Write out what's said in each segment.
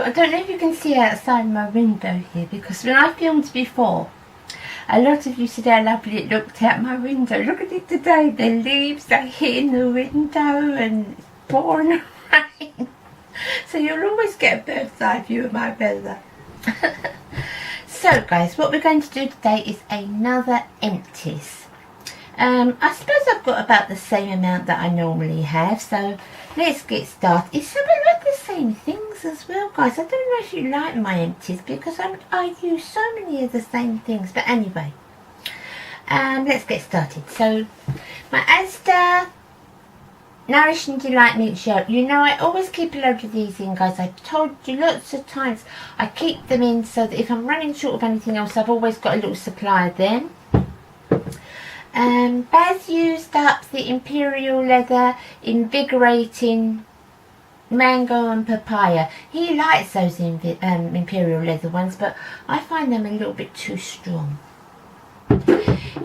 I don't know if you can see outside my window here, because when I filmed before, a lot of you said how lovely it looked out my window. Look at it today, the leaves are hitting the window and it's pouring rain. So you'll always get a bird's eye view of my weather. So guys, what we're going to do today is another empties. I suppose I've got about the same amount that I normally have, so let's get started. It's a bit like the same things as well, guys. I don't know if you like my empties because I use so many of the same things, but anyway, let's get started. So my Asda Nourish and Delight Milk. You know, I always keep a load of these in, guys. I've told you lots of times I keep them in so that if I'm running short of anything else, I've always got a little supply of them. Baz used up the Imperial Leather Invigorating Mango and Papaya. He likes those Imperial Leather ones, but I find them a little bit too strong.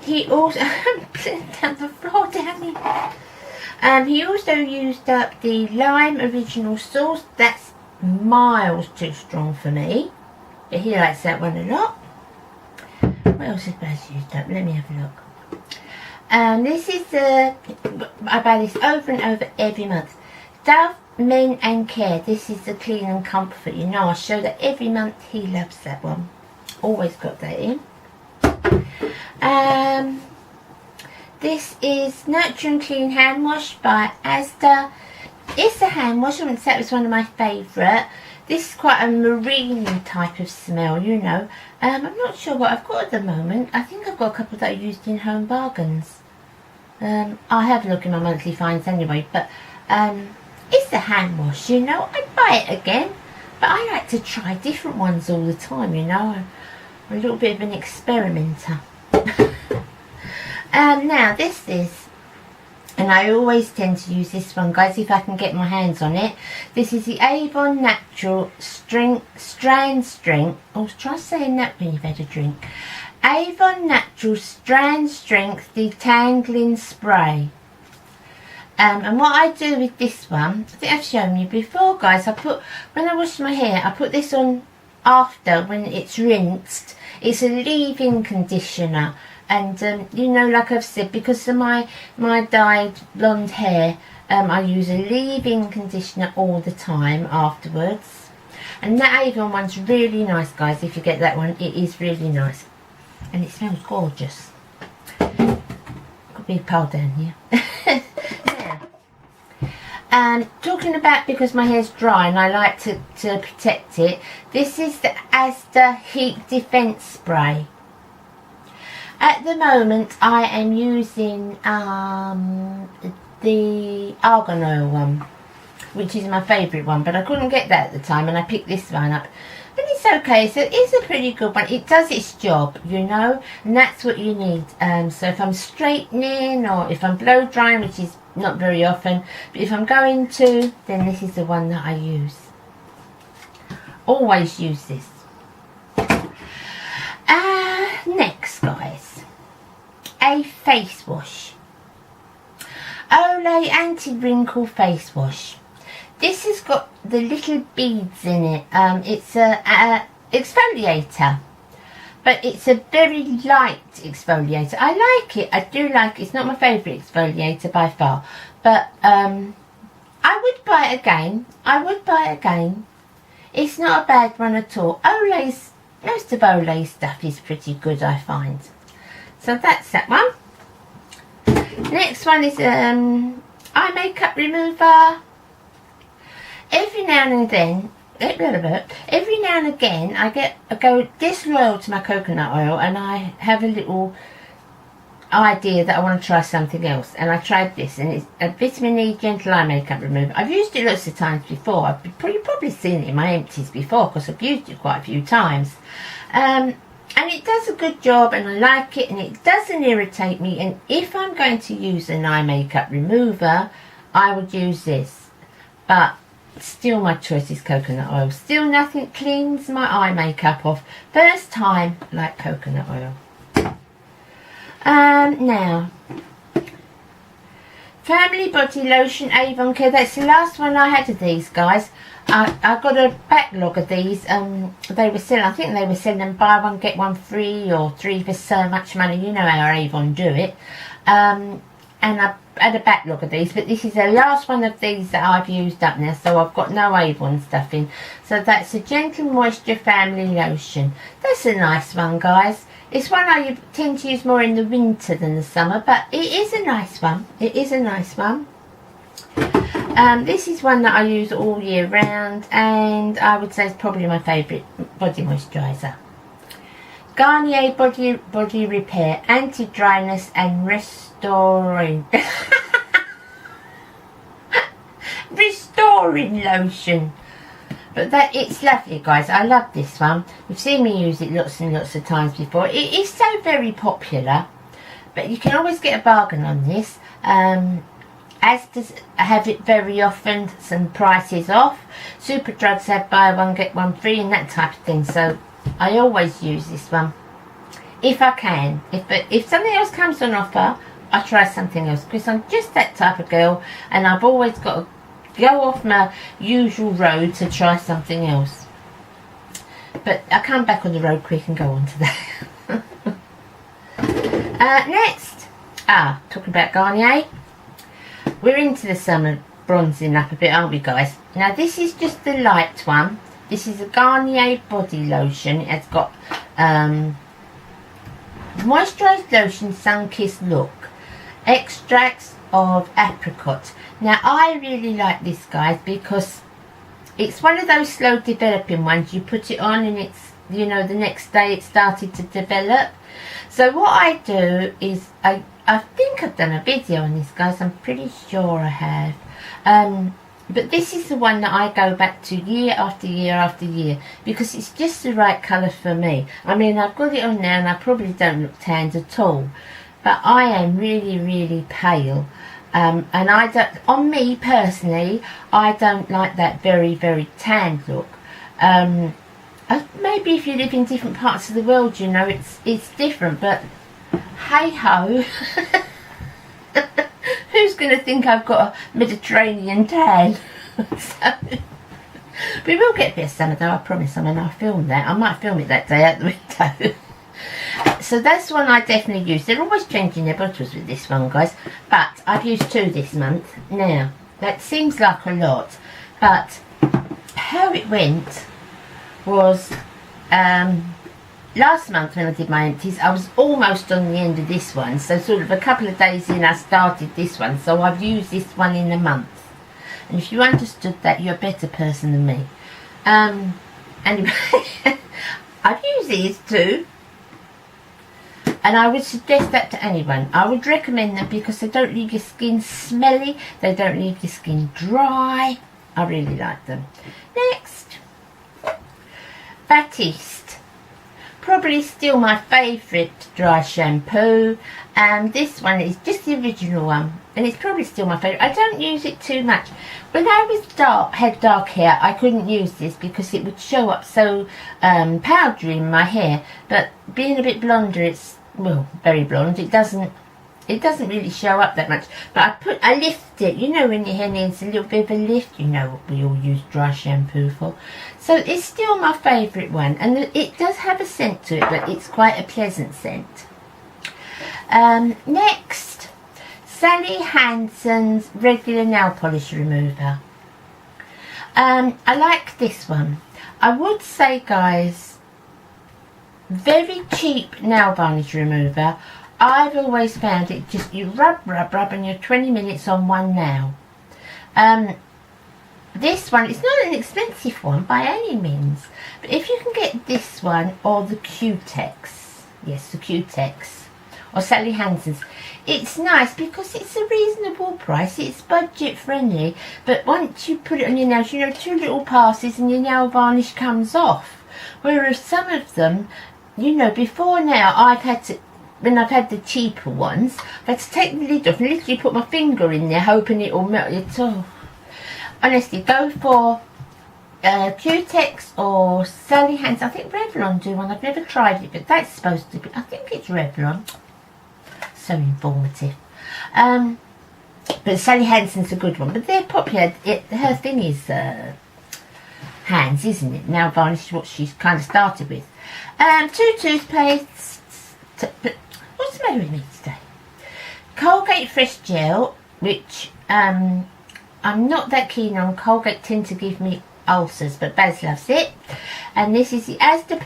He also down the floor down here. He also used up the Lime Original Sauce. That's miles too strong for me, but he likes that one a lot. What else has Baz used up? Let me have a look. This is I buy this over and over every month. Dove Men and Care. This is the Clean and Comfort. You know, I show that every month. He loves that one. Always got that in. This is Nurture and Clean Hand Wash by Asda. It's a hand wash. I wouldn't say it was one of my favourite. This is quite a marine type of smell, you know. I'm not sure what I've got at the moment. I think I've got a couple that I used in Home Bargains. I'll have a look in my monthly finds anyway, but it's a hand wash, you know. I'd buy it again, but I like to try different ones all the time, you know. I'm a little bit of an experimenter. Now this is, and I always tend to use this one, guys, if I can get my hands on it. This is the Avon Natural Strand Strength. Oh, try saying that when you've had a drink. Avon Natural Strand Strength Detangling Spray. And what I do with this one, I think I've shown you before, guys. When I wash my hair, I put this on after when it's rinsed. It's a leave-in conditioner. And you know, like I've said, because of my dyed blonde hair, I use a leave-in conditioner all the time afterwards. And that Avon one's really nice, guys. If you get that one, it is really nice, and it smells gorgeous. Got a big pile down here. Now, talking about, because my hair's dry and I like to protect it, this is the Asda Heat Defense Spray. At the moment, I am using the argan oil one, which is my favourite one, but I couldn't get that at the time, and I picked this one up. And it's okay, so it's a pretty good one. It does its job, you know, and that's what you need. So if I'm straightening or if I'm blow drying, which is not very often, but if I'm going to, then this is the one that I use. Always use this. Next, guys, a face wash. Olay Anti-Wrinkle Face Wash. This has got the little beads in it. It's a exfoliator, but it's a very light exfoliator. I like it. I do like it. It's not my favourite exfoliator by far, but I would buy it again. It's not a bad one at all. Olay's, most of Olay's stuff is pretty good, I find. So that's that one. Next one is eye makeup remover. Every now and then, I go disloyal to my coconut oil, and I have a little idea that I want to try something else, and I tried this, and it's a vitamin E gentle eye makeup remover. I've used it lots of times before. You've probably seen it in my empties before, because I've used it quite a few times. And it does a good job, and I like it, and it doesn't irritate me. And if I'm going to use an eye makeup remover, I would use this. But still my choice is coconut oil. Still nothing cleans my eye makeup off. First time, like coconut oil. Now, Family Body Lotion Avon Care. That's the last one I had of these, guys. I got a backlog of these. They were selling, I think they were selling them buy one get one free or 3 for so much money. You know how Avon do it. And I had a backlog of these, but this is the last one of these that I've used up now, so I've got no Avon stuff in. So that's a Gentle Moisture Family Lotion. That's a nice one, guys. It's one I tend to use more in the winter than the summer, but it is a nice one. It is a nice one. This is one that I use all year round, and I would say it's probably my favourite body moisturiser. Garnier Body Repair Anti-Dryness and Restoring Restoring Lotion. But it's lovely, guys. I love this one. You've seen me use it lots and lots of times before. It is so very popular, but you can always get a bargain on this. As does have it very often, some prices off. Superdrugs have buy one get one free and that type of thing. So I always use this one if I can. If something else comes on offer, I try something else, because I'm just that type of girl, and I've always got to go off my usual road to try something else. But I come back on the road quick and go on to that. Next, talking about Garnier. We're into the summer bronzing up a bit, aren't we, guys? Now this is just the light one. This is a Garnier body lotion. It's got moisturised lotion sun kissed look, extracts of apricot. Now I really like this, guys, because it's one of those slow developing ones. You put it on and it's, you know, the next day it started to develop. So what I do is I think I've done a video on this, guys. I'm pretty sure I have. But this is the one that I go back to year after year after year, because it's just the right colour for me. I mean, I've got it on now and I probably don't look tanned at all, but I am really, really pale. And I don't, on me personally, I don't like that very, very tanned look. Maybe if you live in different parts of the world, you know, it's different, but hey ho. Who's going to think I've got a Mediterranean tan? So, we will get a bit of summer though, I promise. I mean, I'll film that. I might film it that day out the window. So that's one I definitely use. They're always changing their bottles with this one, guys. But I've used 2 this month. Now, that seems like a lot, but how it went was, last month when I did my empties, I was almost on the end of this one. So sort of a couple of days in, I started this one. So I've used this one in a month. And if you understood that, you're a better person than me. Anyway, I've used these 2. And I would suggest that to anyone. I would recommend them because they don't leave your skin smelly. They don't leave your skin dry. I really like them. Next, Batiste. Probably still my favourite dry shampoo. And this one is just the original one. And it's probably still my favourite. I don't use it too much. When I was had dark hair, I couldn't use this because it would show up so powdery in my hair. But being a bit blonder, it's, well, very blonde, it doesn't really show up that much. But I lift it. You know, when your hair needs a little bit of a lift, you know what we all use dry shampoo for. So it's still my favourite one, and it does have a scent to it, but it's quite a pleasant scent. Next, Sally Hansen's regular nail polish remover. I like this one. I would say, guys, very cheap nail varnish remover. I've always found it just, you rub and you're 20 minutes on one nail. This one, it's not an expensive one by any means, but if you can get this one or the Q-Tex, yes, the Q-Tex, or Sally Hansen's, it's nice because it's a reasonable price, it's budget friendly, but once you put it on your nails, you know, 2 little passes and your nail varnish comes off. Whereas some of them, you know, before now, I've had to, when I've had the cheaper ones, I've had to take the lid off and literally put my finger in there hoping it will melt it off. Honestly, go for Q-Tex or Sally Hansen. I think Revlon do one. I've never tried it, but that's supposed to be, I think it's Revlon. So informative. But Sally Hansen's a good one. But they're popular. Her thing is hands, isn't it? Nail varnish is what she's kind of started with. 2 toothpastes. But what's the matter with me today? Colgate Fresh Gel, which I'm not that keen on. Colgate tend to give me ulcers, but Baz loves it. And this is the Asda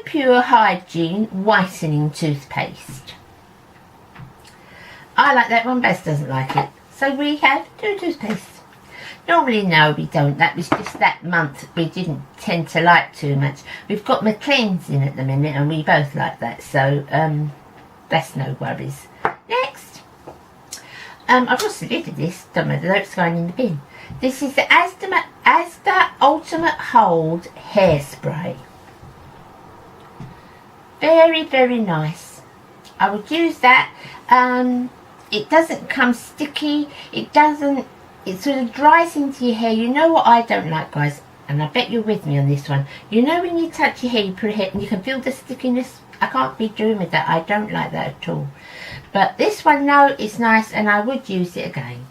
Pure Hygiene Whitening Toothpaste. I like that one, Baz doesn't like it. So we have 2 toothpastes. Normally, no, we don't. That was just that month we didn't tend to like too much. We've got McLean's in at the minute, and we both like that, so that's no worries. Next, I've lost the lid of this. Don't matter, it's going in the bin. This is the Asda Ultimate Hold Hairspray. Very, very nice. I would use that. It doesn't come sticky. It sort of dries into your hair. You know what I don't like, guys, and I bet you're with me on this one. You know when you touch your hair, you put it here and you can feel the stickiness? I can't be doing with that. I don't like that at all. But this one, no, it's nice, and I would use it again.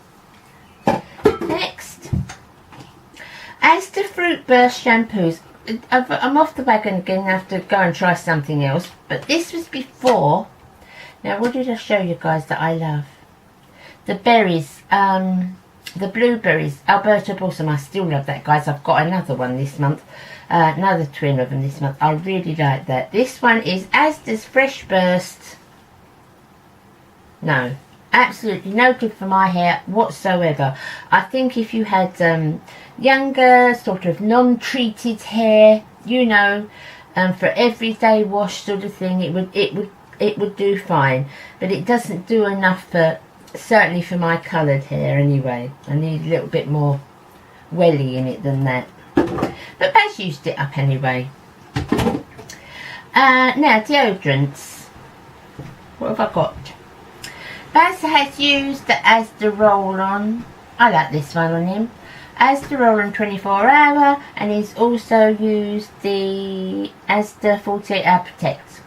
Next, Asda Fruit Burst Shampoos. I'm off the wagon again. I have to go and try something else. But this was before. Now, what did I show you guys that I love? The berries. The blueberries. Alberta Blossom. I still love that, guys. I've got another one this month. Another twin of them this month. I really like that. This one is Asda's Fresh Burst. No. Absolutely no good for my hair whatsoever. I think if you had younger, sort of non-treated hair, you know, for everyday wash sort of thing, it would do fine. But it doesn't do enough for, certainly for my coloured hair anyway. I need a little bit more welly in it than that. But Baz used it up anyway. Now, deodorants. What have I got? Baz has used the Asda Roll-On. I like this one on him. Asda Roll-On 24 Hour, and he's also used the Asda 48 Hour Protect.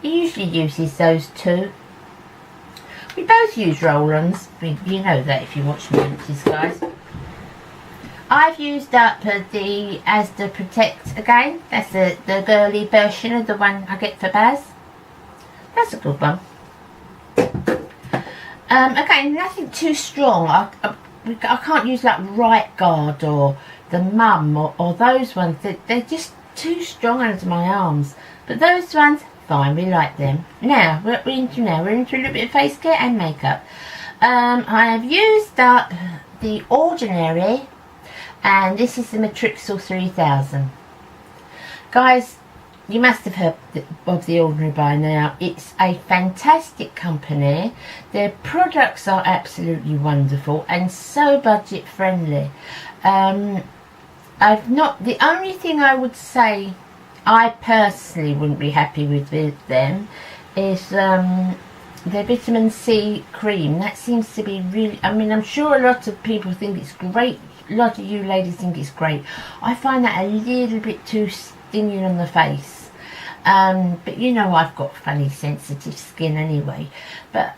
He usually uses those two. We both use roll-ons. You know that if you watch me empties, guys. I've used up the Asda Protect again. That's the girly version of the one I get for Baz. That's a good one. Again, nothing too strong. I can't use like Right Guard or the Mum or those ones. They're just too strong under my arms. But those ones, fine, we like them. Now, we're into a little bit of face care and makeup. I have used up the Ordinary, and this is the Matrixel 3000. Guys, you must have heard of the Ordinary by now. It's a fantastic company. Their products are absolutely wonderful and so budget friendly. The only thing I would say I personally wouldn't be happy with them is their vitamin C cream. That seems to be really, I mean, I'm sure a lot of people think it's great. A lot of you ladies think it's great. I find that a little bit too stinging on the face. But you know I've got funny sensitive skin anyway. But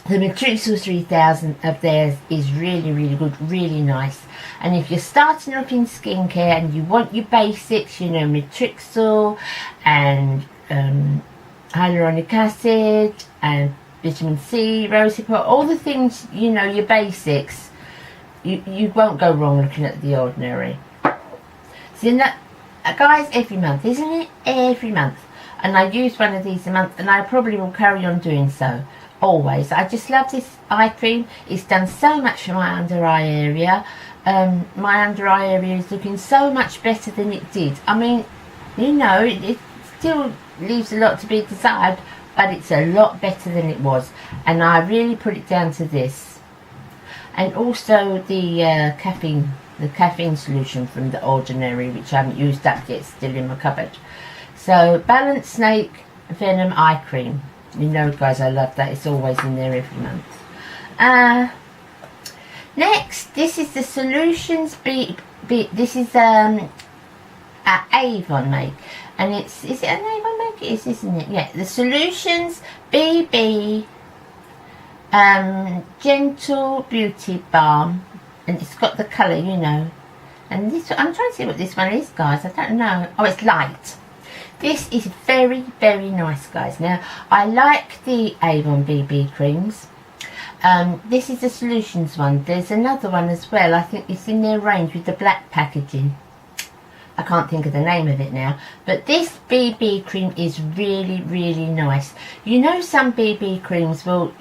the Matrixel 3000 of theirs is really, really good, really nice. And if you're starting off in skincare and you want your basics, you know, Matrixel and hyaluronic acid and vitamin C, rosehip, all the things, you know, your basics, you won't go wrong looking at the Ordinary. So that, guys, every month, isn't it? Every month. And I use one of these a month, and I probably will carry on doing so. Always. I just love this eye cream. It's done so much for my under eye area. My under eye area is looking so much better than it did. I mean, you know, it still leaves a lot to be desired, but it's a lot better than it was. And I really put it down to this. And also the caffeine solution from the Ordinary, which I haven't used up yet, still in my cupboard. So, Balance Snake Venom Eye Cream. You know, guys, I love that. It's always in there every month. Next, this is the Solutions this is Avon make, and is it an Avon make? think it is, isn't it? Yeah, the Solutions BB Gentle Beauty Balm, and it's got the colour, you know. And this, I'm trying to see what this one is, guys. I don't know. Oh, it's light. This is very, very nice, guys. Now, I like the Avon BB creams. This is the Solutions one. There's another one as well. I think it's in their range with the black packaging. I can't think of the name of it now. But this BB cream is really, really nice. You know, some BB creams, well,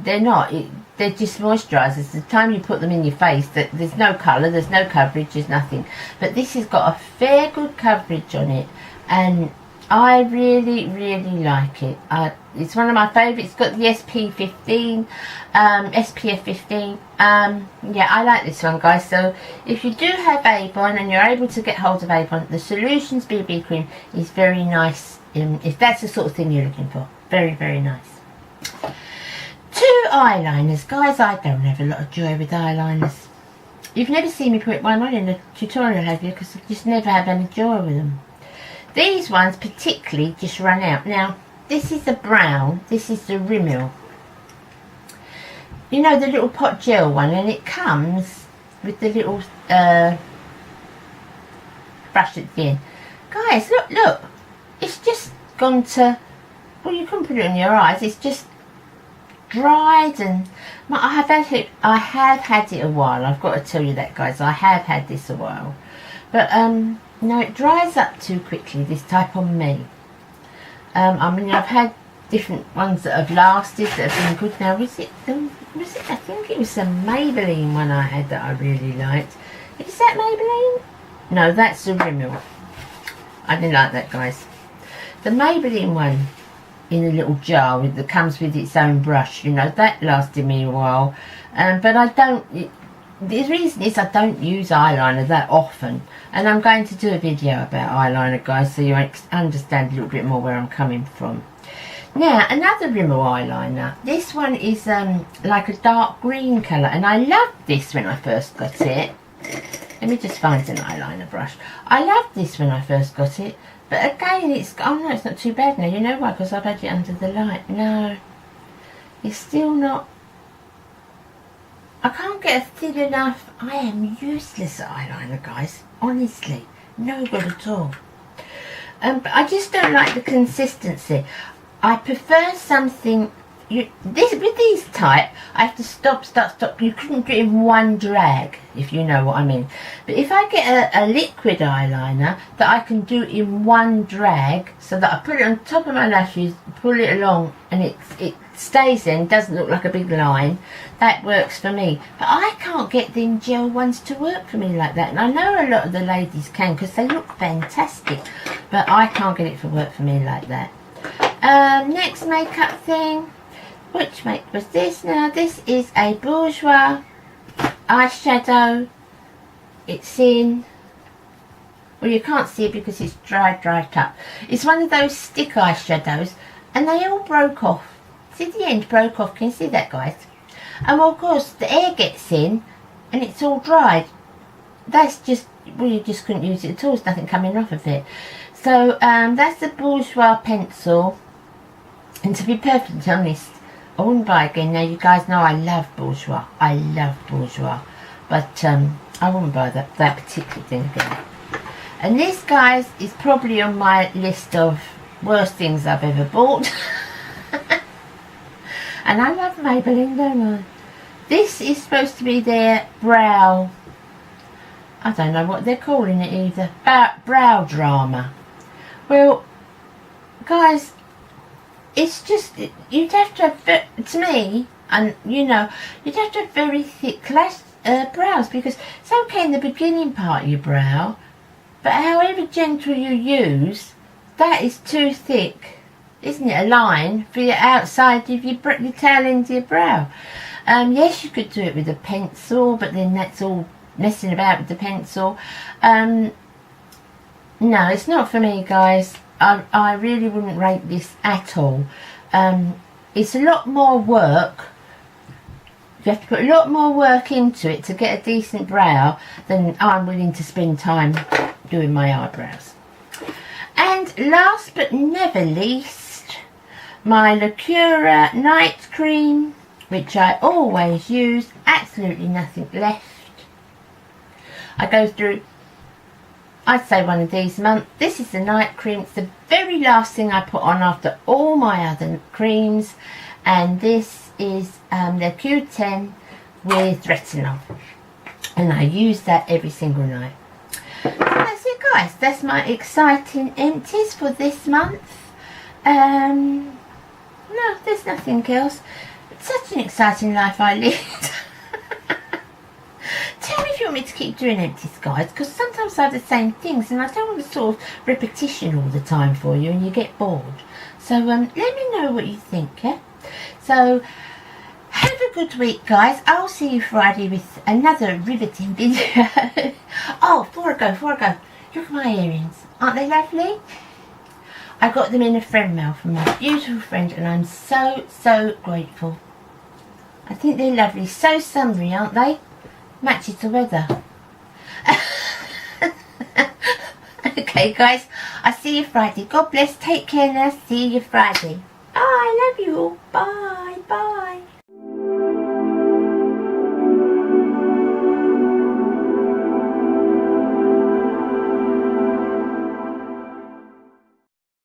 they're not. They're just moisturisers. The time you put them in your face, that there's no colour, there's no coverage, there's nothing. But this has got a fair good coverage on it, and I really, really like it. It's one of my favourites. It's got the SPF 15. Yeah, I like this one, guys. So if you do have Avon and you're able to get hold of Avon, the Solutions BB cream is very nice. If that's the sort of thing you're looking for, very, very nice. 2 eyeliners, guys. I don't have a lot of joy with eyeliners. You've never seen me put one on in a tutorial, have you? Because I just never have any joy with them. These ones particularly just run out. Now, this is the brown. This is the Rimmel. You know, the little pot gel one, and it comes with the little brush at the end. Guys, look, look. It's just gone to, well, you can put it on your eyes. It's just dried, and I have had it a while. I've got to tell you that, guys. I have had this a while, but no, it dries up too quickly, this type on me. I mean, I've had different ones that have lasted, that have been good. Now, was it I think it was the Maybelline one I had that I really liked. Is that Maybelline? No, that's the Rimmel. I didn't like that, guys. The Maybelline one in a little jar that comes with its own brush, you know, that lasted me a while. But I don't, the reason is I don't use eyeliner that often, and I'm going to do a video about eyeliner, guys, so you understand a little bit more where I'm coming from. Now, another Rimmel eyeliner. This one is like a dark green colour, and I loved this when I first got it. Let me just find an eyeliner brush. I loved this when I first got it, but again, it's, oh no, it's not too bad now. You know why? Because I've had it under the light. No, it's still not. I can't get a thin enough. I am useless at eyeliner, guys. Honestly, no good at all. But I just don't like the consistency. I prefer something. With these type, I have to stop. You couldn't do it in one drag, if you know what I mean. But if I get a liquid eyeliner that I can do in one drag, so that I put it on top of my lashes, pull it along, and it stays in, doesn't look like a big line, that works for me. But I can't get them gel ones to work for me like that. And I know a lot of the ladies can, because they look fantastic, but I can't get it to work for me like that. Next makeup thing. Which make was this? Now, this is a Bourjois eyeshadow. It's in, well, you can't see it because it's dried up. It's one of those stick eyeshadows, and they all broke off. See, the end broke off. Can you see that, guys? And well, of course, the air gets in, and it's all dried. That's just, well, you just couldn't use it at all. There's nothing coming off of it. So, that's the Bourjois pencil. And to be perfectly honest, I wouldn't buy it again. Now, you guys know I love Bourjois. I love Bourjois. But I wouldn't buy that particular thing again. And this, guys, is probably on my list of worst things I've ever bought. And I love Maybelline, don't I? This is supposed to be their brow. I don't know what they're calling it either. Brow drama. Well, guys, it's just, you'd have to have, to me, and you know, you'd have to have very thick brows, because it's okay in the beginning part of your brow, but however gentle you use, that is too thick, isn't it? A line for your outside of your tail end of your brow. Yes, you could do it with a pencil, but then that's all messing about with the pencil. No, it's not for me, guys. I really wouldn't rate this at all. It's a lot more work. You have to put a lot more work into it to get a decent brow than I'm willing to spend time doing my eyebrows. And And last but never least, my Lacura night cream, which I always use, absolutely nothing left. I go through, I'd say one of these a month. This is the night cream. It's the very last thing I put on after all my other creams. And this is the Q10 with retinol. And I use that every single night. So that's it, guys. That's my exciting empties for this month. No, there's nothing else. It's such an exciting life I lead. Tell me if you want me to keep doing empties, guys, because sometimes I have the same things and I don't want to sort of repetition all the time for you and you get bored. So let me know what you think, yeah? So have a good week, guys. I'll see you Friday with another riveting video. Oh, before I go, look at my earrings. Aren't they lovely? I got them in a friend mail from my beautiful friend and I'm so grateful. I think they're lovely. So summery, aren't they? Matches the weather. Okay, guys. I'll see you Friday. God bless. Take care now. See you Friday. Oh, I love you all. Bye.